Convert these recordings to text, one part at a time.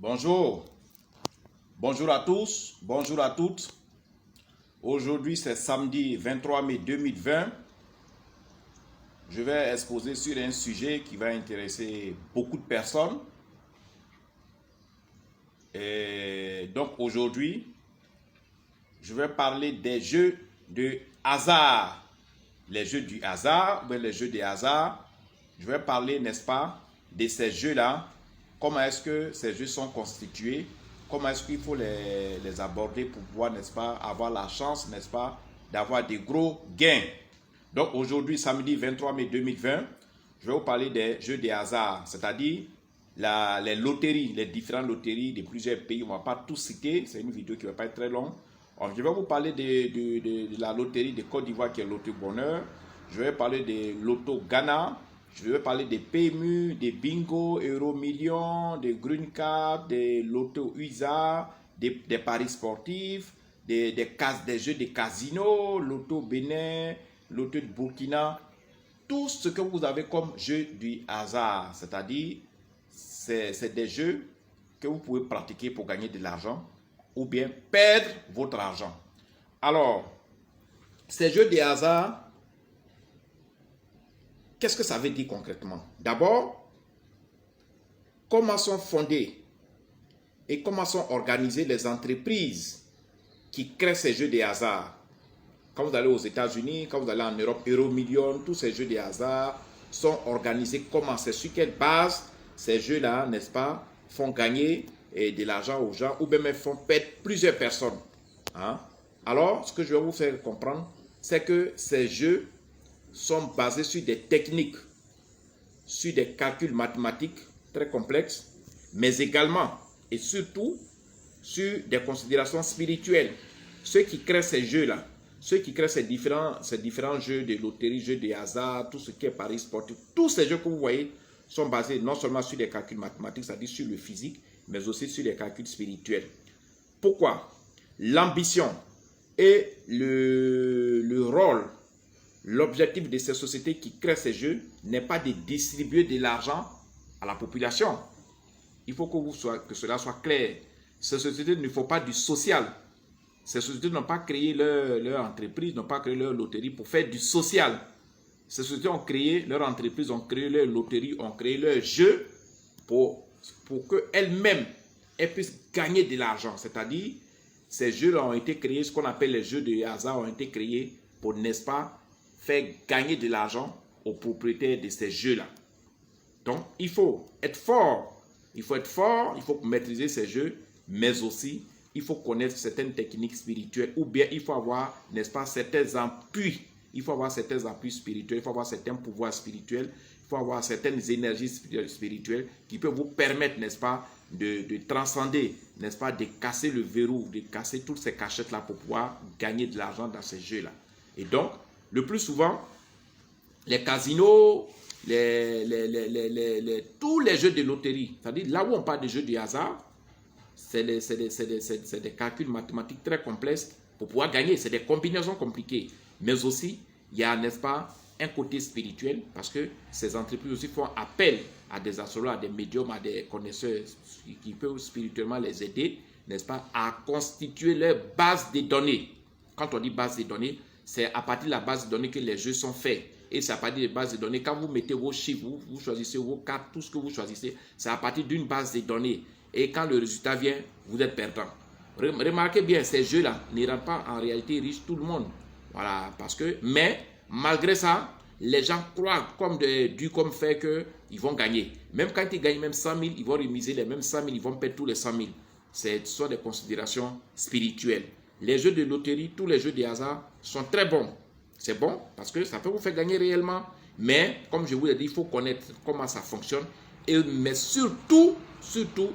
Bonjour, bonjour à tous, bonjour à toutes. Aujourd'hui c'est samedi 23 mai 2020. Je vais exposer sur un sujet qui va intéresser beaucoup de personnes. Et donc aujourd'hui, je vais parler des jeux de hasard. Les jeux du hasard, les jeux de hasard. Je vais parler, n'est-ce pas, de ces jeux-là. Comment est-ce que ces jeux sont constitués? Comment est-ce qu'il faut les aborder pour pouvoir, n'est-ce pas, avoir la chance, n'est-ce pas, d'avoir des gros gains. Donc aujourd'hui, samedi 23 mai 2020, je vais vous parler des jeux de hasard, c'est-à-dire les loteries, les différentes loteries de plusieurs pays. On ne va pas tout citer, c'est une vidéo qui ne va pas être très longue. Je vais vous parler de la loterie de Côte d'Ivoire qui est Loto Bonheur. Je vais parler de Loto Ghana. Je vais parler des PMU, des Bingo, Euro Millions, des Green Card, des Loto USA, des paris sportifs, des jeux de casino, Loto Bénin, Loto de Burkina. Tout ce que vous avez comme jeu du hasard, c'est-à-dire c'est des jeux que vous pouvez pratiquer pour gagner de l'argent ou bien perdre votre argent. Alors, ces jeux de hasard, qu'est-ce que ça veut dire concrètement? D'abord, comment sont fondées et comment sont organisées les entreprises qui créent ces jeux de hasard? Quand vous allez aux États-Unis, quand vous allez en Europe, Euro Millions, tous ces jeux de hasard sont organisés comment? C'est sur quelle base ces jeux-là, n'est-ce pas, font gagner de l'argent aux gens ou même font perdre plusieurs personnes. Alors, ce que je vais vous faire comprendre, c'est que ces jeux sont basés sur des techniques, sur des calculs mathématiques très complexes, mais également et surtout sur des considérations spirituelles. Ceux qui créent ces jeux-là, ceux qui créent ces différents jeux de loterie, jeux de hasard, tout ce qui est paris sportif, tous ces jeux que vous voyez sont basés non seulement sur des calculs mathématiques, c'est-à-dire sur le physique, mais aussi sur des calculs spirituels. Pourquoi? L'ambition et le rôle, l'objectif de ces sociétés qui créent ces jeux n'est pas de distribuer de l'argent à la population. Il faut que cela soit clair. Ces sociétés ne font pas du social. Ces sociétés n'ont pas créé leur entreprise, n'ont pas créé leur loterie pour faire du social. Ces sociétés ont créé leur entreprise, ont créé leur loterie, ont créé leur jeu pour qu'elles-mêmes puissent gagner de l'argent. C'est-à-dire, ces jeux-là ont été créés, ce qu'on appelle les jeux de hasard ont été créés pour, n'est-ce pas, faire gagner de l'argent aux propriétaires de ces jeux-là. Donc, il faut être fort. Il faut être fort, il faut maîtriser ces jeux, mais aussi, il faut connaître certaines techniques spirituelles ou bien il faut avoir, n'est-ce pas, certains appuis. Il faut avoir certains appuis spirituels, il faut avoir certains pouvoirs spirituels, il faut avoir certaines énergies spirituelles qui peuvent vous permettre, n'est-ce pas, de transcender, n'est-ce pas, de casser le verrou, de casser toutes ces cachettes-là pour pouvoir gagner de l'argent dans ces jeux-là. Et donc, le plus souvent, les casinos, tous les jeux de loterie, c'est-à-dire là où on parle de jeux de hasard, c'est des calculs mathématiques très complexes pour pouvoir gagner. C'est des combinaisons compliquées. Mais aussi, il y a, n'est-ce pas, un côté spirituel parce que ces entreprises aussi font appel à des astrologues, à des médiums, à des connaisseurs qui peuvent spirituellement les aider, n'est-ce pas, à constituer leur base de données. Quand on dit base de données, c'est à partir de la base de données que les jeux sont faits. Et c'est à partir de bases de données, quand vous mettez vos chiffres, vous choisissez vos cartes, tout ce que vous choisissez, c'est à partir d'une base de données. Et quand le résultat vient, vous êtes perdant. Remarquez bien, ces jeux-là ne rendent pas en réalité riche tout le monde. Voilà, mais malgré ça, les gens croient comme fait qu'ils vont gagner. Même quand ils gagnent même 100 000, ils vont remiser les mêmes 100 000, ils vont perdre tous les 100 000. Ce sont des considérations spirituelles. Les jeux de loterie, tous les jeux de hasard sont très bons. C'est bon parce que ça peut vous faire gagner réellement. Mais, comme je vous l'ai dit, il faut connaître comment ça fonctionne. Mais surtout,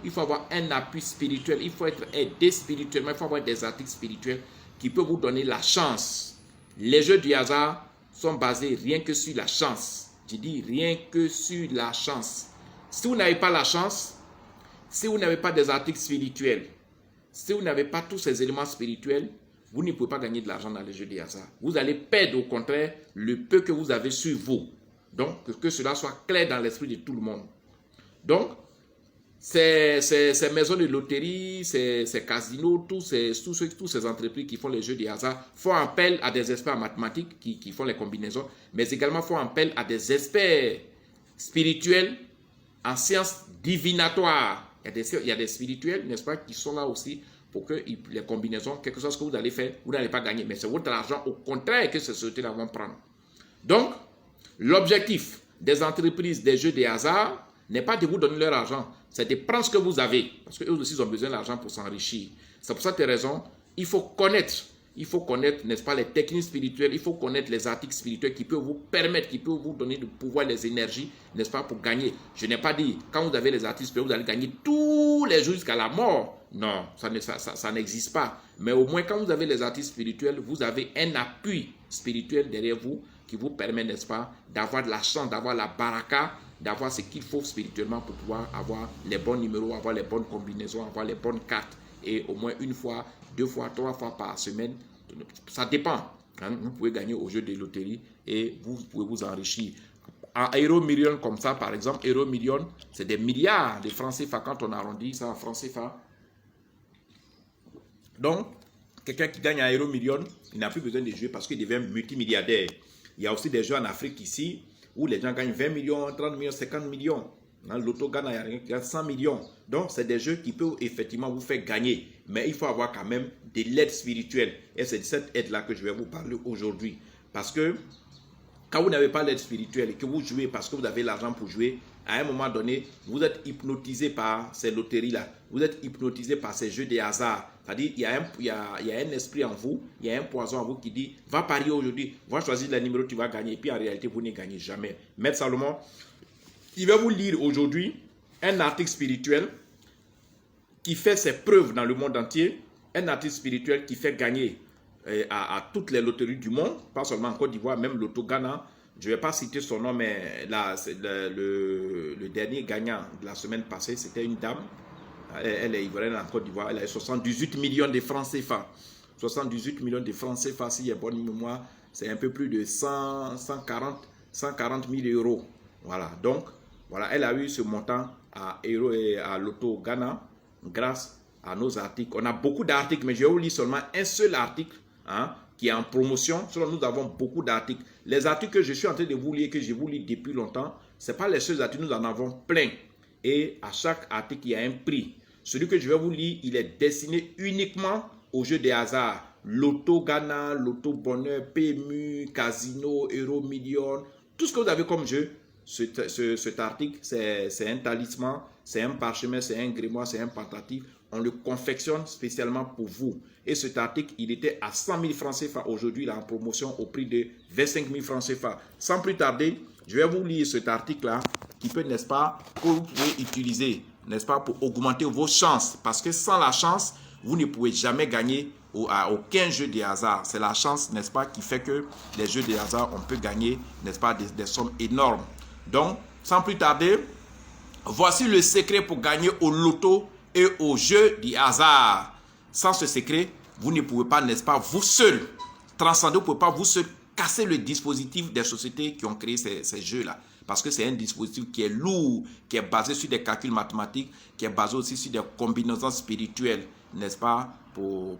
il faut avoir un appui spirituel. Il faut être aidé spirituellement. Il faut avoir des articles spirituels qui peuvent vous donner la chance. Les jeux du hasard sont basés rien que sur la chance. Je dis rien que sur la chance. Si vous n'avez pas la chance, si vous n'avez pas des articles spirituels, si vous n'avez pas tous ces éléments spirituels, vous ne pouvez pas gagner de l'argent dans les jeux de hasard. Vous allez perdre au contraire le peu que vous avez sur vous. Donc, que cela soit clair dans l'esprit de tout le monde. Donc, ces maisons de loterie, ces casinos, tous ces entreprises qui font les jeux de hasard font appel à des experts en mathématiques qui font les combinaisons, mais également font appel à des experts spirituels en sciences divinatoires. Il y a des spirituels, n'est-ce pas, qui sont là aussi pour que les combinaisons, quelque chose que vous allez faire, vous n'allez pas gagner. Mais c'est votre argent, au contraire, que ces sociétés-là vont prendre. Donc, l'objectif des entreprises des jeux de hasard n'est pas de vous donner leur argent, c'est de prendre ce que vous avez. Parce qu'eux aussi, ils ont besoin d'argent pour s'enrichir. C'est pour cette raison, il faut connaître, n'est-ce pas, les techniques spirituelles, il faut connaître les articles spirituels qui peuvent vous permettre, qui peuvent vous donner du pouvoir, les énergies, n'est-ce pas, pour gagner. Je n'ai pas dit, quand vous avez les articles spirituels, vous allez gagner tous les jours jusqu'à la mort. Non, ça n'existe pas. Mais au moins, quand vous avez les articles spirituels, vous avez un appui spirituel derrière vous qui vous permet, n'est-ce pas, d'avoir de la chance, d'avoir la baraka, d'avoir ce qu'il faut spirituellement pour pouvoir avoir les bons numéros, avoir les bonnes combinaisons, avoir les bonnes cartes. Et au moins une fois, 2 fois, 3 fois par semaine, ça dépend. Hein? Vous pouvez gagner au jeu de loterie et vous pouvez vous enrichir. En euro million comme ça, par exemple, euro million, c'est des milliards de francs CFA quand on arrondit ça en francs CFA. Donc, quelqu'un qui gagne en euro million, il n'a plus besoin de jouer parce qu'il devient multimilliardaire. Il y a aussi des jeux en Afrique ici où les gens gagnent 20 millions, 30 millions, 50 millions. Dans l'auto Ghana, il y a 100 millions. Donc, c'est des jeux qui peuvent effectivement vous faire gagner. Mais il faut avoir quand même de l'aide spirituelle. Et c'est de cette aide-là que je vais vous parler aujourd'hui. Parce que quand vous n'avez pas l'aide spirituelle et que vous jouez parce que vous avez l'argent pour jouer, à un moment donné, vous êtes hypnotisé par ces loteries-là. Vous êtes hypnotisé par ces jeux de hasard. C'est-à-dire, il y a un esprit en vous, il y a un poison en vous qui dit, va parier aujourd'hui, va choisir le numéro que tu vas gagner. Et puis en réalité, vous ne gagnez jamais. Maître Salomon, il va vous lire aujourd'hui un article spirituel qui fait ses preuves dans le monde entier. Un article spirituel qui fait gagner à toutes les loteries du monde, pas seulement en Côte d'Ivoire, même l'Auto Ghana. Je ne vais pas citer son nom, mais là, le dernier gagnant de la semaine passée, c'était une dame. Elle est ivoirienne en Côte d'Ivoire. Elle a 78 millions de francs CFA. 78 millions de francs CFA, si j'ai bonne mémoire, c'est un peu plus de 140 000 euros. Voilà, donc, voilà, elle a eu ce montant à Euro et à l'Auto Ghana grâce à nos articles. On a beaucoup d'articles, mais je vais vous lire seulement un seul article qui est en promotion. Sinon, nous avons beaucoup d'articles. Les articles que je suis en train de vous lire, que je vous lis depuis longtemps, ce n'est pas les seuls articles, nous en avons plein. Et à chaque article, il y a un prix. Celui que je vais vous lire, il est destiné uniquement aux jeux de hasard. L'Auto Ghana, l'Auto Bonheur, PMU, Casino, Euro Million, tout ce que vous avez comme jeu. Cet article, c'est un talisman, c'est un parchemin, c'est un grimoire, c'est un pentateuque. On le confectionne spécialement pour vous. Et cet article, il était à 100 000 francs CFA. Aujourd'hui, il est en promotion au prix de 25 000 francs CFA. Sans plus tarder, je vais vous lire cet article-là qui peut, n'est-ce pas, que vous pouvez utiliser, n'est-ce pas, pour augmenter vos chances. Parce que sans la chance, vous ne pouvez jamais gagner à aucun jeu de hasard. C'est la chance, n'est-ce pas, qui fait que les jeux de hasard, on peut gagner, n'est-ce pas, des sommes énormes. Donc, sans plus tarder, voici le secret pour gagner au loto et au jeu du hasard. Sans ce secret, vous ne pouvez pas, n'est-ce pas, vous seul transcender, vous ne pouvez pas vous seul casser le dispositif des sociétés qui ont créé ces jeux-là. Parce que c'est un dispositif qui est lourd, qui est basé sur des calculs mathématiques, qui est basé aussi sur des combinaisons spirituelles, n'est-ce pas, pour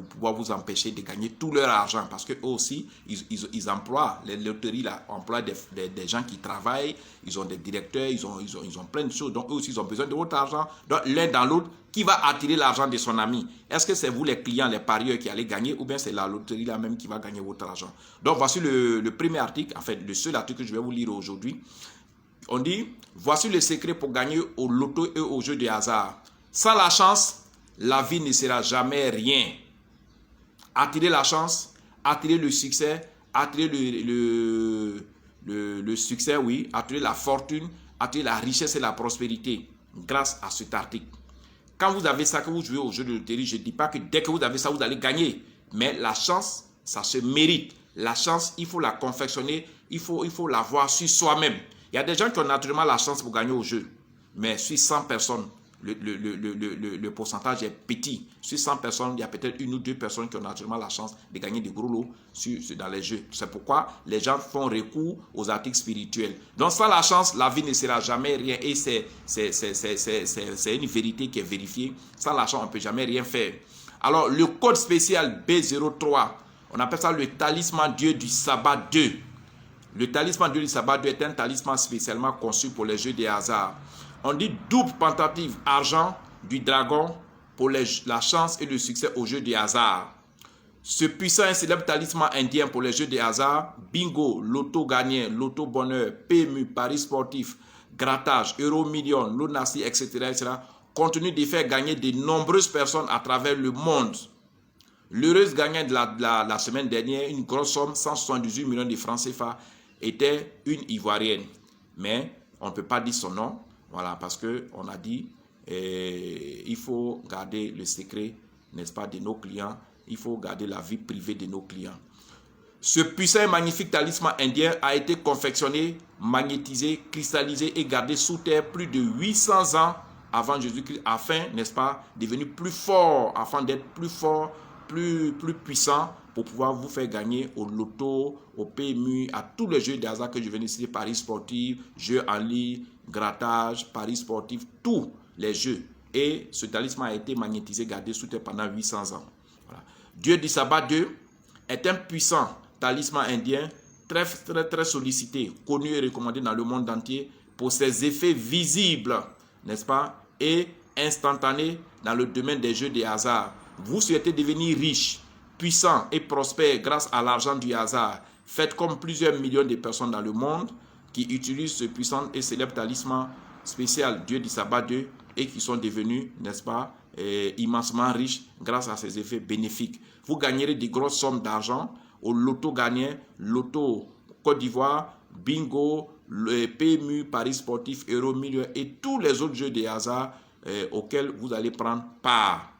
pouvoir vous empêcher de gagner tout leur argent. Parce qu'eux aussi, ils emploient, les loteries là, emploient des gens qui travaillent, ils ont des directeurs, ils ont plein de choses. Donc eux aussi, ils ont besoin de votre argent. Donc l'un dans l'autre, qui va attirer l'argent de son ami? Est-ce que c'est vous les clients, les parieurs qui allez gagner, ou bien c'est la loterie là même qui va gagner votre argent? Donc voici le premier article, en fait le seul article que je vais vous lire aujourd'hui. On dit, voici le secret pour gagner au loto et au jeu de hasard. Sans la chance, la vie ne sera jamais rien. Attirer la chance, attirer le succès, attirer le succès, oui, attirer la fortune, attirer la richesse et la prospérité grâce à cet article. Quand vous avez ça, que vous jouez au jeu de loterie, je ne dis pas que dès que vous avez ça, vous allez gagner. Mais la chance, ça se mérite. La chance, il faut la confectionner, il faut l'avoir sur soi-même. Il y a des gens qui ont naturellement la chance pour gagner au jeu. Mais sur 100 personnes, le pourcentage est petit. Sur 100 personnes, il y a peut-être 1 ou 2 personnes qui ont naturellement la chance de gagner des gros lots dans les jeux. C'est pourquoi les gens font recours aux articles spirituels. Donc sans la chance, la vie ne sera jamais rien. Et c'est une vérité qui est vérifiée. Sans la chance, on ne peut jamais rien faire. Alors le code spécial B03, on appelle ça le talisman Dieu du sabbat 2. Le talisman Dieu du sabbat 2 est un talisman spécialement conçu pour les jeux des hasards. On dit double tentative argent du dragon pour la chance et le succès aux jeux des hasards. Ce puissant et célèbre talisman indien pour les jeux des hasards, bingo, loto gagnant, loto bonheur, PMU, paris sportif, grattage, euro million, lonassi, etc., continue de faire gagner de nombreuses personnes à travers le monde. L'heureuse gagnante de la semaine dernière, une grosse somme, 178 millions de francs CFA, était une Ivoirienne. Mais on ne peut pas dire son nom. Voilà, parce qu'on a dit, il faut garder le secret, n'est-ce pas, de nos clients. Il faut garder la vie privée de nos clients. Ce puissant et magnifique talisman indien a été confectionné, magnétisé, cristallisé et gardé sous terre plus de 800 ans avant Jésus-Christ, afin, n'est-ce pas, de devenir plus fort, afin d'être plus fort, plus puissant, pour pouvoir vous faire gagner au loto, au PMU, à tous les jeux de hasard que je viens de citer, paris sportifs, jeux en ligne, grattage, paris sportifs, tous les jeux. Et ce talisman a été magnétisé, gardé sous terre pendant 800 ans. Voilà. Dieu du sabbat 2 est un puissant talisman indien très sollicité, connu et recommandé dans le monde entier pour ses effets visibles, n'est-ce pas, et instantanés dans le domaine des jeux de hasard. Vous souhaitez devenir riche, puissant et prospère grâce à l'argent du hasard. Faites comme plusieurs millions de personnes dans le monde qui utilisent ce puissant et célèbre talisman spécial Dieu du sabbat 2 et qui sont devenus, n'est-ce pas, immensement riches grâce à ces effets bénéfiques. Vous gagnerez de grosses sommes d'argent au loto gagnant, loto Côte d'Ivoire, bingo, le PMU, paris sportif, euro million et tous les autres jeux de hasard auxquels vous allez prendre part.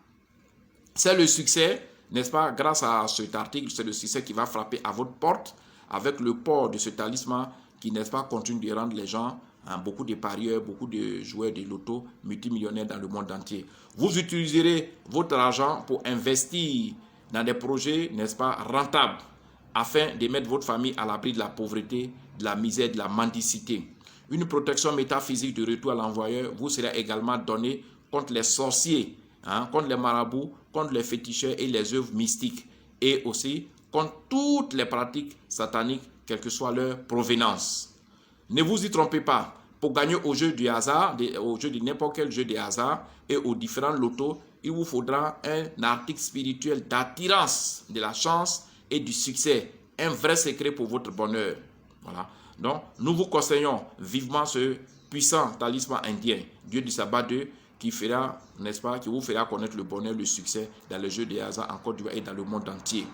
C'est le succès, n'est-ce pas, grâce à cet article, c'est le succès qui va frapper à votre porte avec le port de ce talisman qui, n'est-ce pas, continue de rendre les gens, beaucoup de parieurs, beaucoup de joueurs de loto multimillionnaires dans le monde entier. Vous utiliserez votre argent pour investir dans des projets, n'est-ce pas, rentables, afin de mettre votre famille à l'abri de la pauvreté, de la misère, de la mendicité. Une protection métaphysique de retour à l'envoyeur vous sera également donnée contre les sorciers, contre les marabouts, contre les féticheurs et les œuvres mystiques, et aussi contre toutes les pratiques sataniques, quelle que soit leur provenance. Ne vous y trompez pas, pour gagner au jeu du hasard, au jeu de n'importe quel jeu de hasard et aux différents lotos, il vous faudra un article spirituel d'attirance de la chance et du succès, un vrai secret pour votre bonheur. Voilà. Donc, nous vous conseillons vivement ce puissant talisman indien, Dieu du sabbat 2, qui fera, n'est-ce pas, qui vous fera connaître le bonheur, le succès dans les jeux de hasard en Côte d'Ivoire et dans le monde entier.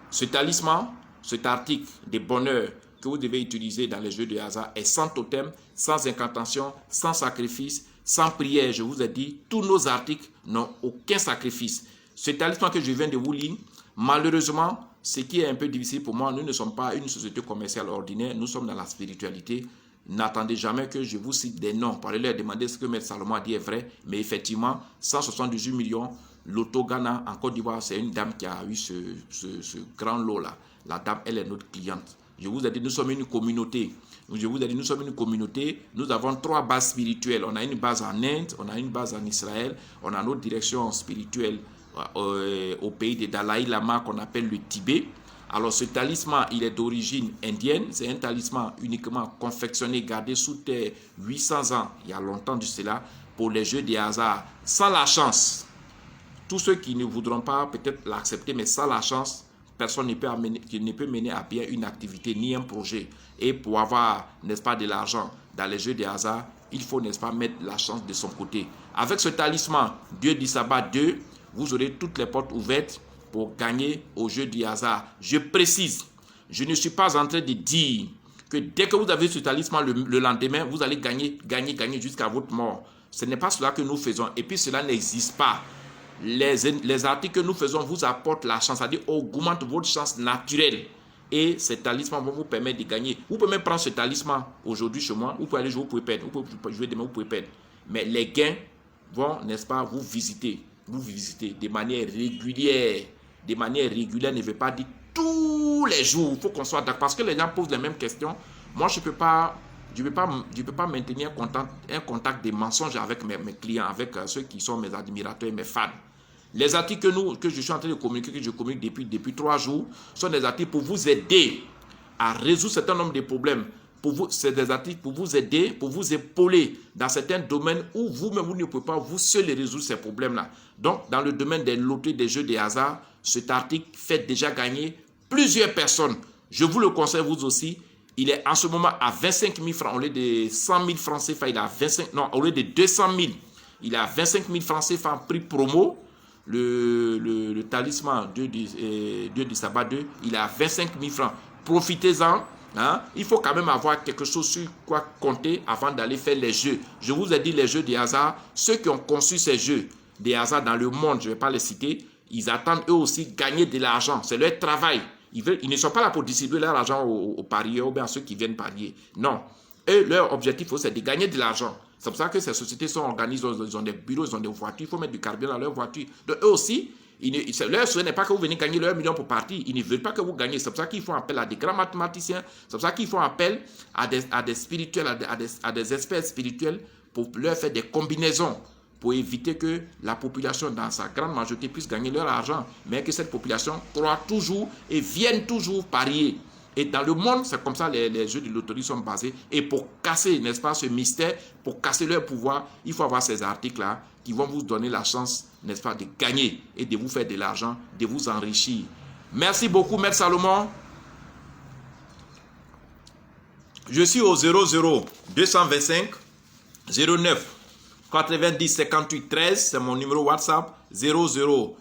Ce talisman, cet article de bonheur que vous devez utiliser dans les jeux de hasard est sans totem, sans incantation, sans sacrifice, sans prière. Je vous ai dit, tous nos articles n'ont aucun sacrifice. Ce talisman que je viens de vous lire, malheureusement, ce qui est un peu difficile pour moi, nous ne sommes pas une société commerciale ordinaire, nous sommes dans la spiritualité. N'attendez jamais que je vous cite des noms. Parlez-leur, demandez ce que Maître Salomon a dit est vrai. Mais effectivement, 178 millions, Loto Ghana en Côte d'Ivoire, c'est une dame qui a eu ce grand lot-là. La dame, elle est notre cliente. Je vous ai dit, nous sommes une communauté. Je vous ai dit, nous sommes une communauté. Nous avons 3 bases spirituelles. On a une base en Inde, on a une base en Israël, on a notre direction spirituelle au pays de Dalai Lama qu'on appelle le Tibet. Alors ce talisman, il est d'origine indienne. C'est un talisman uniquement confectionné, gardé sous terre 800 ans, il y a longtemps de cela, pour les jeux de hasard. Sans la chance, tous ceux qui ne voudront pas peut-être l'accepter, mais sans la chance, personne ne peut mener à bien une activité ni un projet. Et pour avoir, n'est-ce pas, de l'argent dans les jeux de hasard, il faut, n'est-ce pas, mettre la chance de son côté. Avec ce talisman, Dieu du sabbat 2, vous aurez toutes les portes ouvertes pour gagner au jeu du hasard. Je précise, je ne suis pas en train de dire que dès que vous avez ce talisman le lendemain, vous allez gagner jusqu'à votre mort. Ce n'est pas cela que nous faisons. Et puis cela n'existe pas. Les articles que nous faisons vous apportent la chance, c'est-à-dire augmentent votre chance naturelle. Et ces talismans vont vous permettre de gagner. Vous pouvez même prendre ce talisman aujourd'hui chez moi. Vous pouvez aller jouer, vous pouvez perdre. Vous pouvez jouer demain, vous pouvez perdre. Mais les gains vont, n'est-ce pas, vous visiter de manière régulière. De manière régulière ne veut pas dire tous les jours. Il faut qu'on soit d'accord. Parce que les gens posent les mêmes questions. Moi, je ne peux pas maintenir un contact de mensonges avec mes clients, avec ceux qui sont mes admirateurs et mes fans. Les articles que je suis en train de communiquer, que je communique depuis 3 jours, sont des articles pour vous aider à résoudre un certain nombre de problèmes. C'est des articles pour vous aider, pour vous épauler dans certains domaines où vous-même, vous ne pouvez pas vous seul résoudre ces problèmes-là. Donc, dans le domaine des loteries, des jeux de hasard, cet article fait déjà gagner plusieurs personnes. Je vous le conseille, vous aussi. Il est en ce moment à 25 000 francs. Au lieu de 100 000 francs CFA, il est à 25 000. Non, au lieu de 200 000, il est à 25 000 francs CFA en prix promo. Le talisman Dieu du sabbat 2, il est à 25 000 francs. Profitez-en. Hein? Il faut quand même avoir quelque chose sur quoi compter avant d'aller faire les jeux. Je vous ai dit les jeux de hasard. Ceux qui ont conçu ces jeux de hasard dans le monde, je ne vais pas les citer, ils attendent eux aussi gagner de l'argent. C'est leur travail. Ils ne sont pas là pour distribuer leur argent aux parieurs ou bien à ceux qui viennent parier. Non. Eux, leur objectif, c'est de gagner de l'argent. C'est pour ça que ces sociétés sont organisées, ils ont des bureaux, ils ont des voitures, il faut mettre du carburant dans leur voiture. Donc eux aussi, leur souhait n'est pas que vous venez gagner leur million pour partir. Ils ne veulent pas que vous gagnez. C'est pour ça qu'ils font appel à des grands mathématiciens. C'est pour ça qu'ils font appel à des spirituels, à des experts spirituels pour leur faire des combinaisons, pour éviter que la population, dans sa grande majorité, puisse gagner leur argent, mais que cette population croit toujours et vienne toujours parier. Et dans le monde, c'est comme ça les jeux de loterie sont basés. Et pour casser, n'est-ce pas, ce mystère, pour casser leur pouvoir, il faut avoir ces articles-là qui vont vous donner la chance, n'est-ce pas, de gagner et de vous faire de l'argent, de vous enrichir. Merci beaucoup, Maître Salomon. Je suis au 00 225 09 90 58 13. C'est mon numéro WhatsApp. 00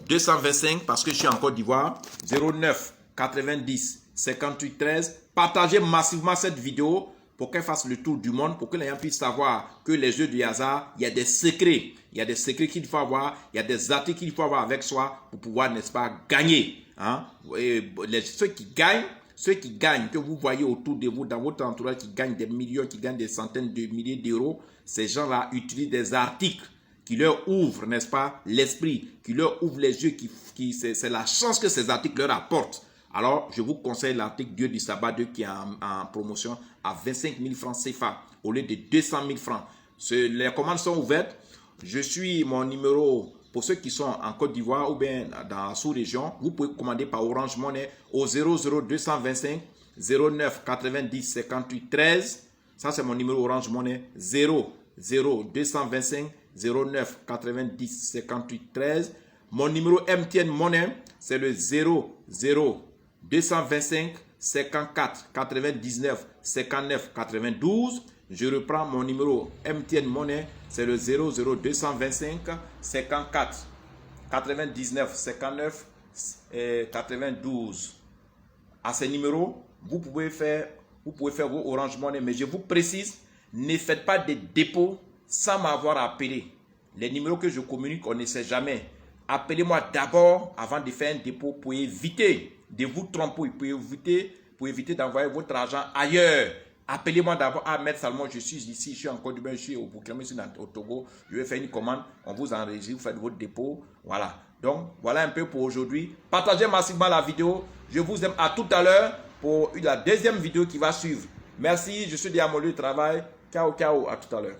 225 parce que je suis en Côte d'Ivoire. 09 90 58 13. Partagez massivement cette vidéo pour qu'elle fasse le tour du monde, pour que les gens puissent savoir que les jeux du hasard, il y a des secrets. Il y a des secrets qu'il faut avoir, il y a des articles qu'il faut avoir avec soi pour pouvoir, n'est-ce pas, gagner. Hein? Ceux qui gagnent, que vous voyez autour de vous, dans votre entourage, qui gagnent des millions, qui gagnent des centaines de milliers d'euros, ces gens-là utilisent des articles qui leur ouvrent, n'est-ce pas, l'esprit, qui leur ouvrent les yeux, c'est la chance que ces articles leur apportent. Alors, je vous conseille l'article Dieu du sabbat 2 qui est en promotion à 25 000 francs CFA au lieu de 200 000 francs. Les commandes sont ouvertes. Je suis mon numéro pour ceux qui sont en Côte d'Ivoire ou bien dans la sous-région. Vous pouvez commander par Orange Money au 00 225 09 90 58 13. Ça, c'est mon numéro Orange Money 00 225 09 90 58 13. Mon numéro MTN Money, c'est le 00 225 54 99 59 92. Je reprends mon numéro MTN Money, c'est le 00 225 54 99 59 92. À ce numéro, vous pouvez faire vos Orange Money, mais je vous précise, ne faites pas de dépôts sans m'avoir appelé. Les numéros que je communique, on ne sait jamais. Appelez-moi d'abord avant de faire un dépôt pour éviter de vous tromper, pour éviter d'envoyer votre argent ailleurs. Appelez-moi d'abord à Maître Salomon, je suis ici, je suis en Côte d'Ivoire, je suis au Burkina, je suis au Togo, je vais faire une commande, on vous enregistre, vous faites votre dépôt, voilà. Donc, voilà un peu pour aujourd'hui. Partagez massivement la vidéo. Je vous aime, à tout à l'heure pour la deuxième vidéo qui va suivre. Merci, je suis Diamolo du travail. Ciao, ciao, à tout à l'heure.